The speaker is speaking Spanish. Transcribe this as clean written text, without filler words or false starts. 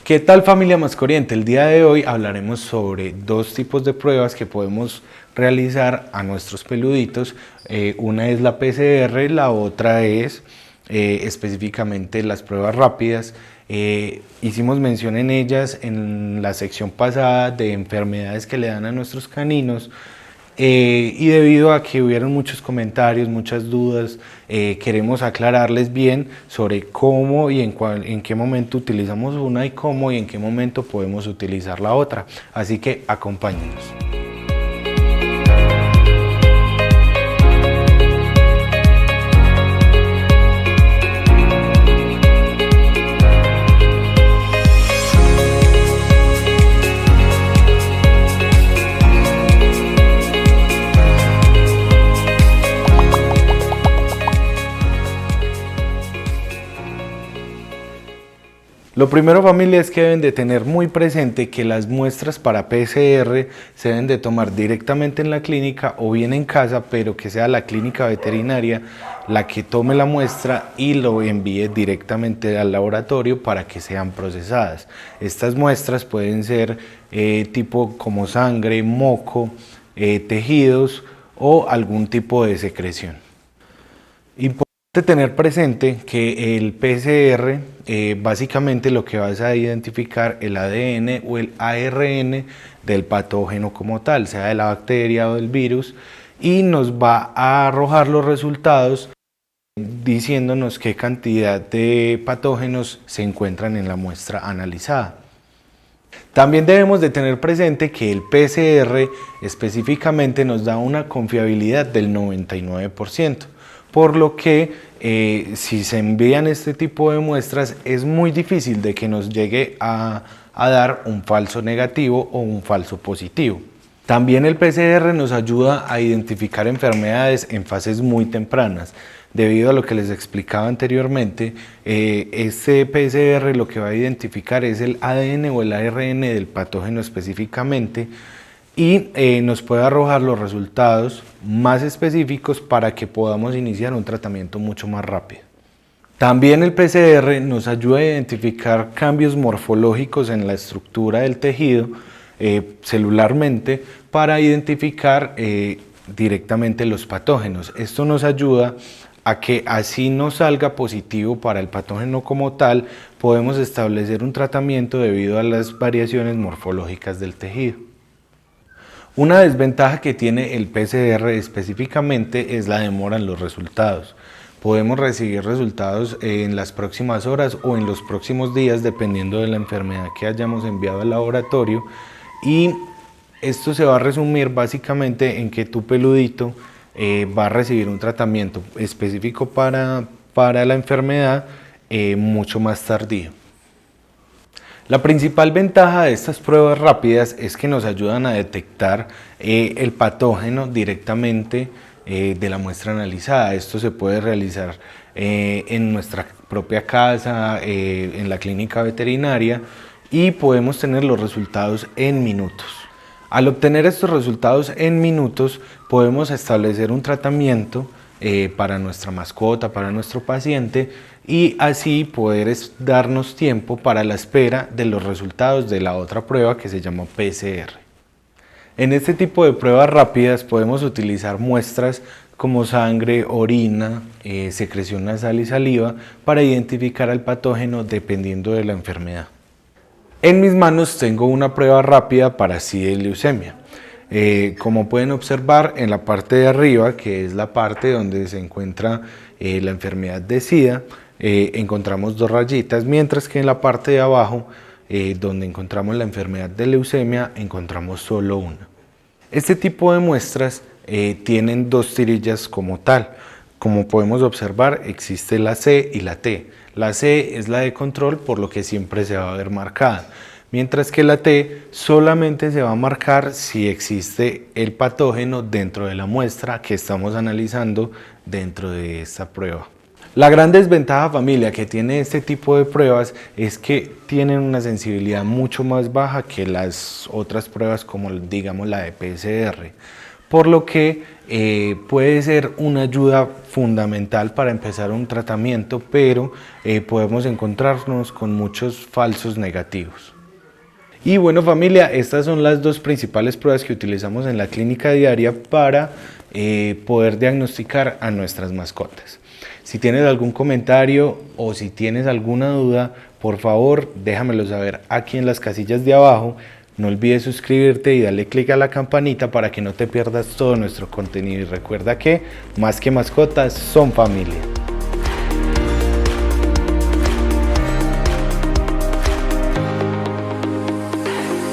¿Qué tal, familia Mascoriente? El día de hoy hablaremos sobre dos tipos de pruebas que podemos realizar a nuestros peluditos. Una es la PCR, la otra es específicamente las pruebas rápidas. Hicimos mención en ellas en la sección pasada de enfermedades que le dan a nuestros caninos. Y debido a que hubieron muchos comentarios, muchas dudas, queremos aclararles bien sobre cómo y en qué momento utilizamos una y cómo y en qué momento podemos utilizar la otra. Así que acompáñenos. Lo primero, familia, es que deben de tener muy presente que las muestras para PCR se deben de tomar directamente en la clínica o bien en casa, pero que sea la clínica veterinaria la que tome la muestra y lo envíe directamente al laboratorio para que sean procesadas. Estas muestras pueden ser tipo como sangre, moco, tejidos o algún tipo de secreción. Importante tener presente que el PCR básicamente lo que vas a identificar el ADN o el ARN del patógeno como tal, sea de la bacteria o del virus, y nos va a arrojar los resultados diciéndonos qué cantidad de patógenos se encuentran en la muestra analizada. También debemos de tener presente que el PCR específicamente nos da una confiabilidad del 99%. Por lo que si se envían este tipo de muestras es muy difícil de que nos llegue a dar un falso negativo o un falso positivo. También el PCR nos ayuda a identificar enfermedades en fases muy tempranas. Debido a lo que les explicaba anteriormente, este PCR lo que va a identificar es el ADN o el ARN del patógeno específicamente, y nos puede arrojar los resultados más específicos para que podamos iniciar un tratamiento mucho más rápido. También el PCR nos ayuda a identificar cambios morfológicos en la estructura del tejido celularmente para identificar directamente los patógenos. Esto nos ayuda a que así no salga positivo para el patógeno como tal, podemos establecer un tratamiento debido a las variaciones morfológicas del tejido. Una desventaja que tiene el PCR específicamente es la demora en los resultados. Podemos recibir resultados en las próximas horas o en los próximos días dependiendo de la enfermedad que hayamos enviado al laboratorio, y esto se va a resumir básicamente en que tu peludito va a recibir un tratamiento específico para la enfermedad mucho más tardío. La principal ventaja de estas pruebas rápidas es que nos ayudan a detectar el patógeno directamente de la muestra analizada. Esto se puede realizar en nuestra propia casa, en la clínica veterinaria, y podemos tener los resultados en minutos. Al obtener estos resultados en minutos podemos establecer un tratamiento para nuestra mascota, para nuestro paciente, y así poder darnos tiempo para la espera de los resultados de la otra prueba que se llama PCR. En este tipo de pruebas rápidas podemos utilizar muestras como sangre, orina, secreción nasal y saliva para identificar al patógeno dependiendo de la enfermedad. En mis manos tengo una prueba rápida para SIDA y leucemia. Como pueden observar, en la parte de arriba, que es la parte donde se encuentra la enfermedad de SIDA, encontramos dos rayitas, mientras que en la parte de abajo, donde encontramos la enfermedad de leucemia, encontramos solo una. Este tipo de muestras tienen dos tirillas como tal. Como podemos observar, existe la C y la T. La C es la de control, por lo que siempre se va a ver marcada, mientras que la T solamente se va a marcar si existe el patógeno dentro de la muestra que estamos analizando dentro de esta prueba. La gran desventaja, familia, que tiene este tipo de pruebas es que tienen una sensibilidad mucho más baja que las otras pruebas como digamos la de PCR. por lo que puede ser una ayuda fundamental para empezar un tratamiento, pero podemos encontrarnos con muchos falsos negativos. Y bueno familia, estas son las dos principales pruebas que utilizamos en la clínica diaria para poder diagnosticar a nuestras mascotas. Si tienes algún comentario o si tienes alguna duda, por favor déjamelo saber aquí en las casillas de abajo. No olvides suscribirte y darle clic a la campanita para que no te pierdas todo nuestro contenido. Y recuerda que más que mascotas son familia.